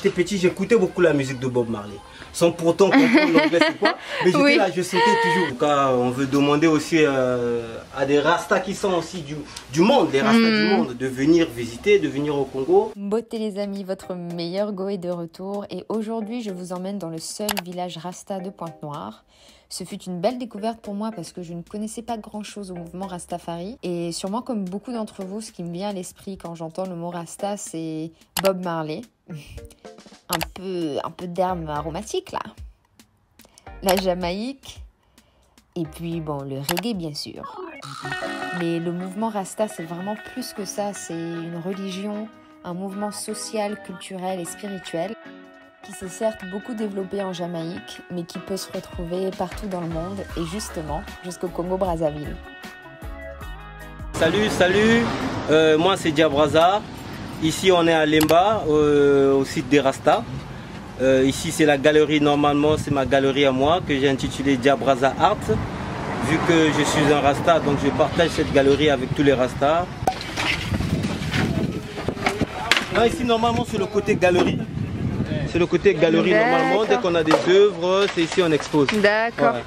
j'étais petit, j'écoutais beaucoup la musique de Bob Marley. Sans pourtant comprendre l'anglais c'est quoi. Mais j'étais là, je sautais toujours. En tout cas, on veut demander aussi à des Rastas qui sont aussi du monde, des Rastas du monde, de venir visiter, de venir au Congo. Beauté les amis, votre meilleur go est de retour et aujourd'hui je vous emmène dans le seul village Rasta de Pointe-Noire. Ce fut une belle découverte pour moi parce que je ne connaissais pas grand chose au mouvement Rastafari et sûrement comme beaucoup d'entre vous, ce qui me vient à l'esprit quand j'entends le mot Rasta, c'est Bob Marley. Un peu d'herbe aromatique là. La Jamaïque et puis bon le reggae bien sûr. Mais le mouvement Rasta c'est vraiment plus que ça, c'est une religion, un mouvement social, culturel et spirituel qui s'est certes beaucoup développé en Jamaïque, mais qui peut se retrouver partout dans le monde, et justement, jusqu'au Congo-Brazzaville. Salut, moi c'est Diabraza. Ici on est à Lemba, au site des Rastas. Ici c'est la galerie, normalement c'est ma galerie à moi, que j'ai intitulée Diabraza Art. Vu que je suis un Rasta, donc je partage cette galerie avec tous les Rastas. Là, ici normalement c'est le côté galerie. C'est le côté galerie normalement, dès qu'on a des œuvres, c'est ici on expose. D'accord. Ouais.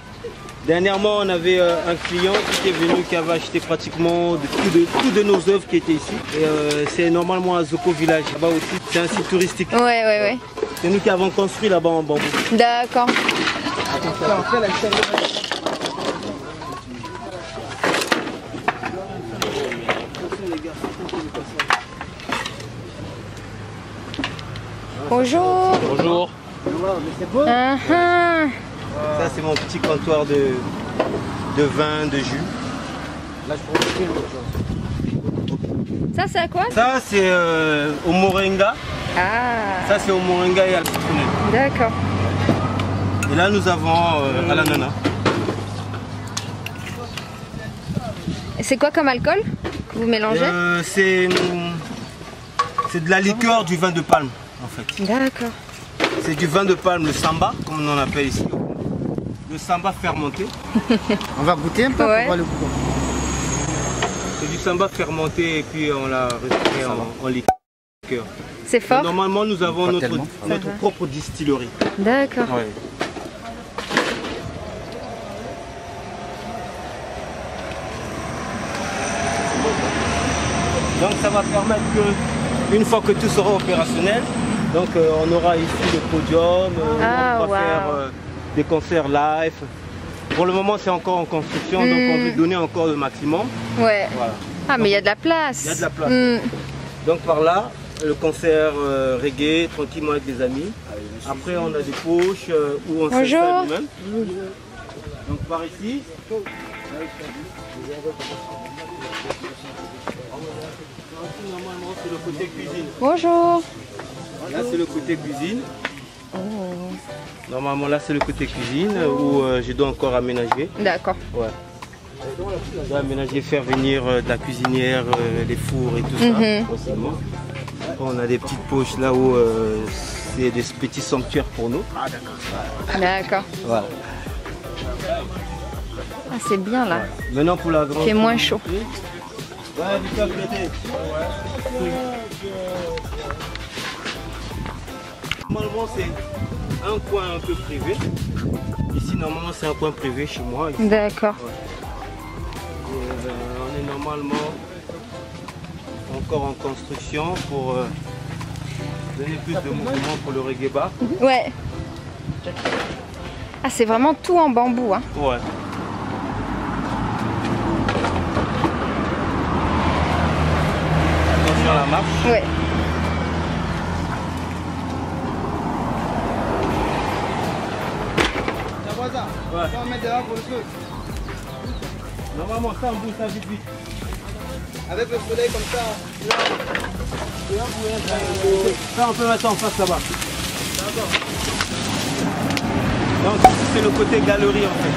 Dernièrement on avait un client qui était venu, qui avait acheté pratiquement toutes de nos œuvres qui étaient ici. C'est normalement à Zoko Village, là-bas aussi, c'est un site touristique. Ouais. C'est nous qui avons construit là-bas en bambou. D'accord. Bonjour. Bonjour. Ça c'est mon petit comptoir de vin, de jus. Ça c'est à quoi? Ça c'est au moringa. Ah. Ça c'est au moringa et à la citronnelle. D'accord. Et là nous avons à l'ananas. Et c'est quoi comme alcool que vous mélangez? C'est de la liqueur du vin de palme en fait. D'accord. C'est du vin de palme, le samba, comme on l'appelle ici. Le samba fermenté. On va goûter un peu pour voir le goût. C'est du samba fermenté et puis on l'a retiré en liqueur. C'est fort? Normalement, nous avons notre propre distillerie. D'accord. Ouais. Donc ça va permettre que, une fois que tout sera opérationnel, donc on aura ici le podium, on va faire des concerts live. Pour le moment c'est encore en construction, donc on veut donner encore le maximum. Ouais. Voilà. Ah mais il y a de la place. Il y a de la place. Donc par là, le concert reggae, tranquillement avec des amis. Après on a des poches où on s'installe nous-mêmes. Donc par ici. Normalement c'est le côté cuisine. Bonjour. Là c'est le côté cuisine. Normalement là c'est le côté cuisine où je dois encore aménager. D'accord. Ouais. Je dois aménager, faire venir de la cuisinière, les fours et tout ça possiblement. Après, on a des petites poches là où c'est des petits sanctuaires pour nous. Ah d'accord. D'accord. Voilà. Ah c'est bien là. Ouais. Maintenant pour la grande. Il fait moins chaud. Ouais, normalement c'est un coin un peu privé. Ici normalement c'est un coin privé chez moi. D'accord. Ouais. On est normalement encore en construction pour donner plus de mouvement pour le reggae bar. Ouais. Ah c'est vraiment tout en bambou hein. Ouais. Attention à la marche. Ouais. Ouais. Ça, on met dehors pour le feu. Normalement, ça, on bouge ça vite. Avec le soleil comme ça. Ça, on peut mettre ça en face là-bas. Donc, ici, c'est le côté galerie en fait.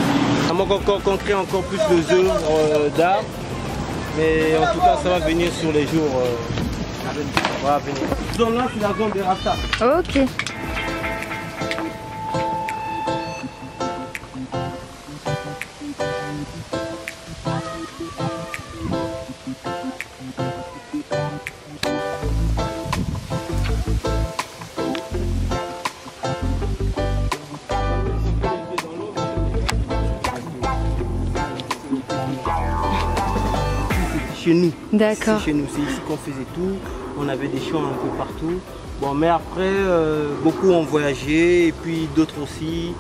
On va encore crée encore plus de œuvres d'art. Mais en tout cas, ça va venir sur les jours à venir. Cette zone-là, c'est la zone des Rastas. Ok. chez nous. D'accord. C'est chez nous, c'est ici qu'on faisait tout. On avait des champs un peu partout. Bon, mais après, beaucoup ont voyagé et puis d'autres aussi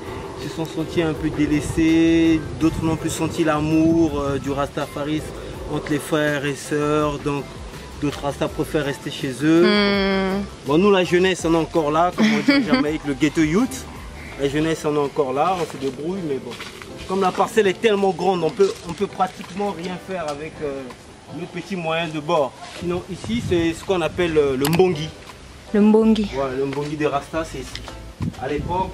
se sont sentis un peu délaissés. D'autres n'ont plus senti l'amour du rastafarisme entre les frères et sœurs. Donc, d'autres rastas préfèrent rester chez eux. Bon, nous, la jeunesse, on est encore là, comme on dit en Jamaïque, le ghetto youth. La jeunesse, on est encore là, on se débrouille, mais bon. Comme la parcelle est tellement grande, on peut pratiquement rien faire avec nos petits moyens de bord. Sinon, ici, c'est ce qu'on appelle le mbongi. Le mbongi. Voilà, le mbongi des rastas, c'est ici. À l'époque,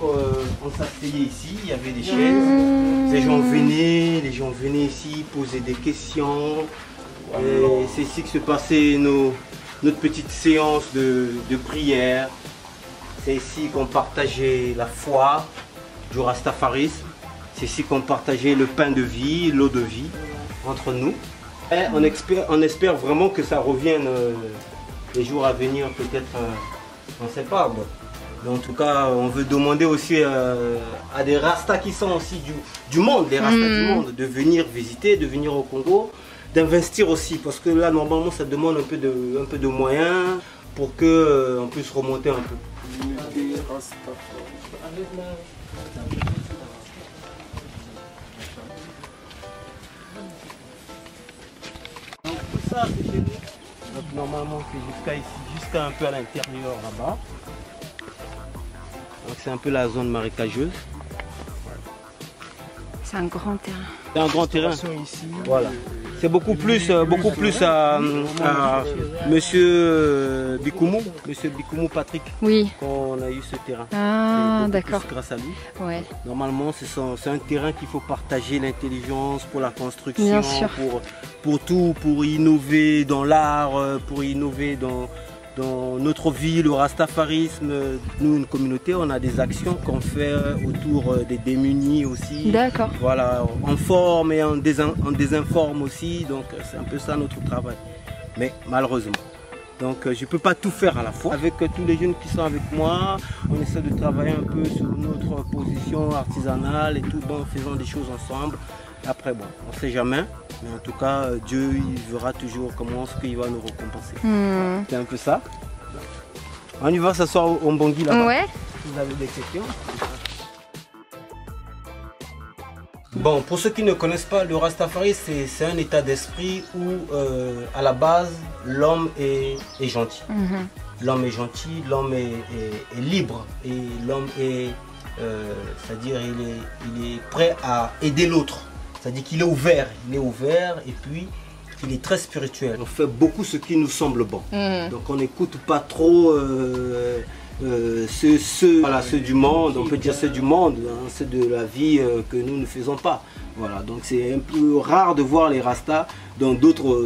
on s'asseyait ici, il y avait des chaises. Les gens venaient ici poser des questions. C'est ici que se passait notre petite séance de prière. C'est ici qu'on partageait la foi du rastafarisme. C'est ici qu'on partageait le pain de vie, l'eau de vie entre nous. Et on espère vraiment que ça revienne les jours à venir, peut-être, on ne sait pas. Bon. Mais en tout cas, on veut demander aussi à des rastas qui sont aussi du monde, les rastas du monde, de venir visiter, de venir au Congo, d'investir aussi. Parce que là, normalement, ça demande un peu de moyens pour qu'on puisse remonter un peu. Tout ça, c'est chez nous. Donc normalement, c'est jusqu'à ici, jusqu'à un peu à l'intérieur là-bas. Donc c'est un peu la zone marécageuse. C'est un grand terrain. C'est un grand terrain. Ici. Voilà. C'est beaucoup plus à Monsieur Bikoumou Patrick, oui, qu'on a eu ce terrain. Ah, d'accord. Grâce à lui. Ouais. Normalement, c'est un terrain qu'il faut partager l'intelligence pour la construction, bien sûr, pour tout, pour innover dans l'art, pour innover dans notre vie, le rastafarisme. Nous, une communauté, on a des actions qu'on fait autour des démunis aussi. D'accord. Voilà, on forme et on désinforme aussi, donc c'est un peu ça notre travail. Mais malheureusement. Donc je ne peux pas tout faire à la fois. Avec tous les jeunes qui sont avec moi, on essaie de travailler un peu sur notre position artisanale et tout, bon, en faisant des choses ensemble. Après, bon, on ne sait jamais. Mais en tout cas, Dieu, il verra toujours comment ce qu'il va nous récompenser. C'est un peu ça. On y va s'asseoir au mbongi là-bas. Ouais. Si vous avez des questions. Bon, pour ceux qui ne connaissent pas, le Rastafari, c'est un état d'esprit où, à la base, l'homme est gentil. L'homme est gentil, l'homme est libre et l'homme est, c'est-à-dire, il est prêt à aider l'autre. C'est-à-dire qu'il est ouvert, et puis il est très spirituel. On fait beaucoup ce qui nous semble bon. Donc on n'écoute pas trop ceux du monde, on peut dire ceux du monde, hein, ceux de la vie que nous ne faisons pas. Voilà, donc c'est un peu rare de voir les rastas dans d'autres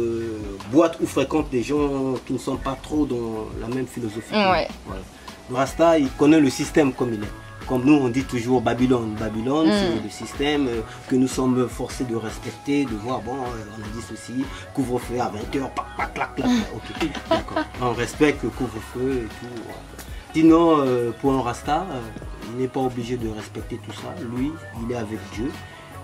boîtes où fréquentent des gens qui ne sont pas trop dans la même philosophie. Ouais. Voilà. Le rasta, il connaît le système comme il est. Comme nous on dit toujours Babylone, c'est le système que nous sommes forcés de respecter, de voir, bon, on a dit ceci, couvre-feu à 20h, clac, clac, clac, ok, d'accord. On respecte le couvre-feu et tout. Sinon, pour un rasta, il n'est pas obligé de respecter tout ça. Lui, il est avec Dieu,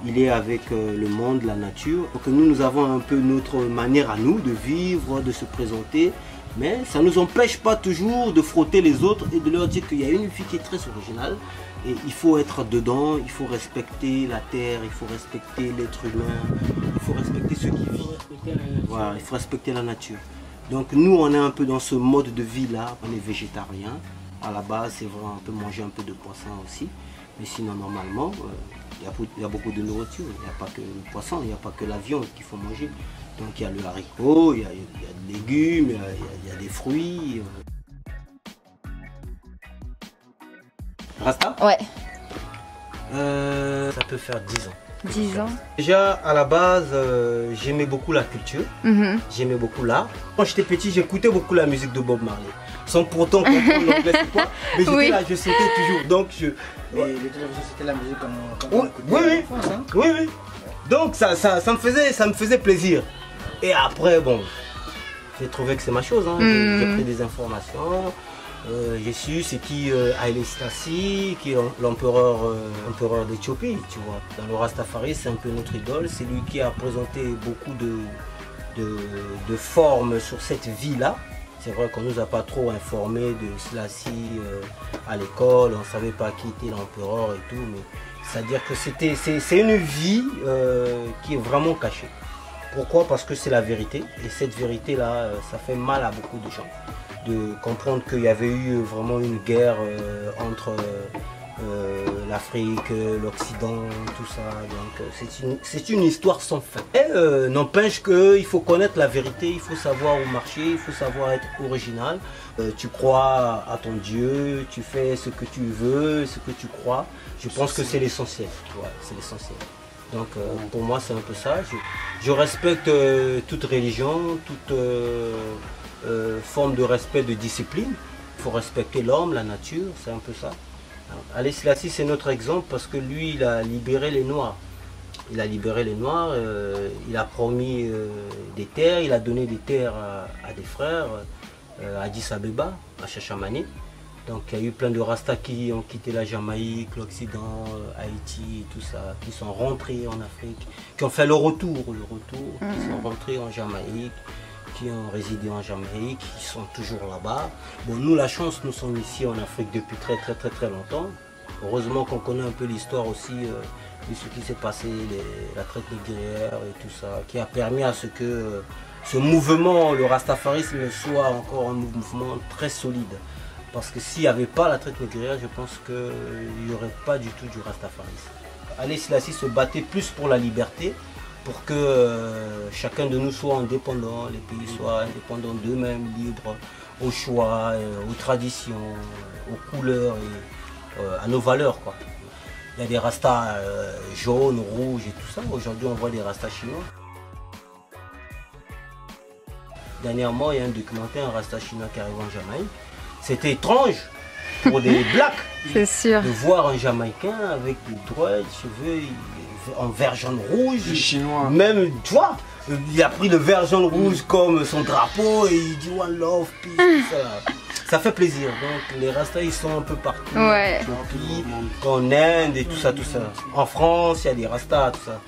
il est avec le monde, la nature. Donc nous avons un peu notre manière à nous de vivre, de se présenter. Mais ça ne nous empêche pas toujours de frotter les autres et de leur dire qu'il y a une fille qui est très originale et il faut être dedans, il faut respecter la terre, il faut respecter l'être humain, il faut respecter ceux qui vivent. Voilà, il faut respecter la nature. Donc nous on est un peu dans ce mode de vie là, on est végétarien. À la base c'est vrai, on peut manger un peu de poisson aussi. Mais sinon normalement, il y a beaucoup de nourriture, il n'y a pas que le poisson, il n'y a pas que la viande qu'il faut manger. Donc il y a le haricot, il y a des légumes, il y a des fruits. Rasta? Ouais. Ça peut faire 10 ans. 10 ans. Déjà à la base, j'aimais beaucoup la culture, j'aimais beaucoup l'art. Quand j'étais petit, j'écoutais beaucoup la musique de Bob Marley. Sans pourtant comprendre l'anglais c'est quoi, mais j'étais là, je sautais toujours. Donc c'était la musique comme oui. Donc ça me faisait plaisir. Et après, bon, j'ai trouvé que c'est ma chose, hein. J'ai pris des informations, j'ai su c'est qui Haile Selassie, qui est l'empereur d'Éthiopie, tu vois. Dans le Rastafari, c'est un peu notre idole, c'est lui qui a présenté beaucoup de de forme sur cette vie-là. C'est vrai qu'on ne nous a pas trop informé de Selassie à l'école, on ne savait pas qui était l'empereur et tout, mais c'est-à-dire que c'est une vie qui est vraiment cachée. Pourquoi? Parce que c'est la vérité, et cette vérité-là, ça fait mal à beaucoup de gens. De comprendre qu'il y avait eu vraiment une guerre entre l'Afrique, l'Occident, tout ça. Donc c'est une histoire sans fin. Et n'empêche qu'il faut connaître la vérité, il faut savoir où marcher, il faut savoir être original. Tu crois à ton Dieu, tu fais ce que tu veux, ce que tu crois. Je pense que c'est l'essentiel. Ouais, c'est l'essentiel. Donc pour moi c'est un peu ça. Je respecte toute religion, toute forme de respect, de discipline. Il faut respecter l'homme, la nature, c'est un peu ça. Haïlé Sélassie, c'est notre exemple parce que lui, il a libéré les Noirs. Il a libéré les Noirs, il a promis des terres, il a donné des terres à des frères, à Addis Abeba, à Chachamani. Donc il y a eu plein de Rastas qui ont quitté la Jamaïque, l'Occident, Haïti, tout ça, qui sont rentrés en Afrique, qui ont fait le retour, qui sont rentrés en Jamaïque, qui ont résidé en Jamaïque, qui sont toujours là-bas. Bon, nous, la chance, nous sommes ici en Afrique depuis très longtemps. Heureusement qu'on connaît un peu l'histoire aussi de ce qui s'est passé, la traite négrière et tout ça, qui a permis à ce que ce mouvement, le rastafarisme, soit encore un mouvement très solide. Parce que s'il n'y avait pas la traite négrière, je pense qu'il n'y aurait pas du tout du rastafarisme. Haïlé Sélassie se battait plus pour la liberté, pour que chacun de nous soit indépendant, les pays soient indépendants d'eux-mêmes, libres au choix, aux traditions, aux couleurs et à nos valeurs, quoi. Il y a des rastas jaunes, rouges et tout ça. Aujourd'hui, on voit des rastas chinois. Dernièrement, il y a un documentaire, un rasta chinois qui arrive en Jamaïque. C'était étrange pour des blacks de voir un Jamaïcain avec des dreads, cheveux en vert jaune rouge. Les Chinois. Même, tu vois, il a pris le vert jaune rouge comme son drapeau et il dit One Love, Peace, tout ça. Ça fait plaisir. Donc les rastas ils sont un peu partout. Ouais. En Inde et tout ça, tout ça. En France, il y a des rastas, tout ça.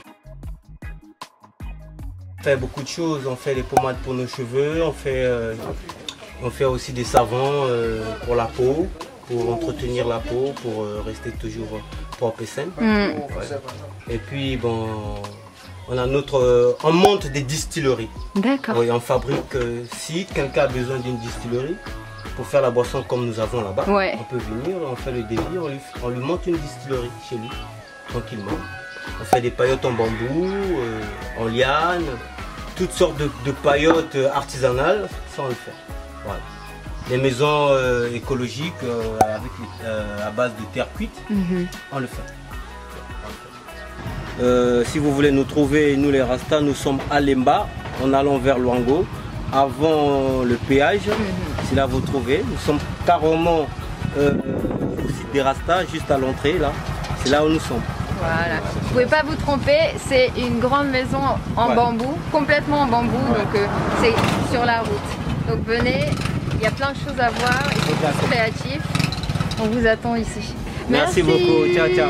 On fait beaucoup de choses. On fait les pommades pour nos cheveux. On fait aussi des savons pour la peau, pour entretenir la peau, pour rester toujours propre et saine. Ouais. Et puis bon, on monte des distilleries. D'accord. Oui, on fabrique, si quelqu'un a besoin d'une distillerie, pour faire la boisson comme nous avons là-bas, ouais. On peut venir, on fait le devis, on lui monte une distillerie chez lui, tranquillement. On fait des paillotes en bambou, en liane, toutes sortes de paillotes artisanales, ça on le fait. Voilà. Les maisons écologiques à base de terre cuite, on le fait. Si vous voulez nous trouver, nous les Rastas, nous sommes à Lemba, en allant vers Luango, avant le péage. C'est là vous trouvez. Nous sommes carrément au site des Rastas, juste à l'entrée là. C'est là où nous sommes. Voilà. Vous pouvez pas vous tromper, c'est une grande maison en bambou, complètement en bambou, donc c'est sur la route. Donc venez, il y a plein de choses à voir, ils sont tous créatifs. On vous attend ici. Merci beaucoup, ciao ciao.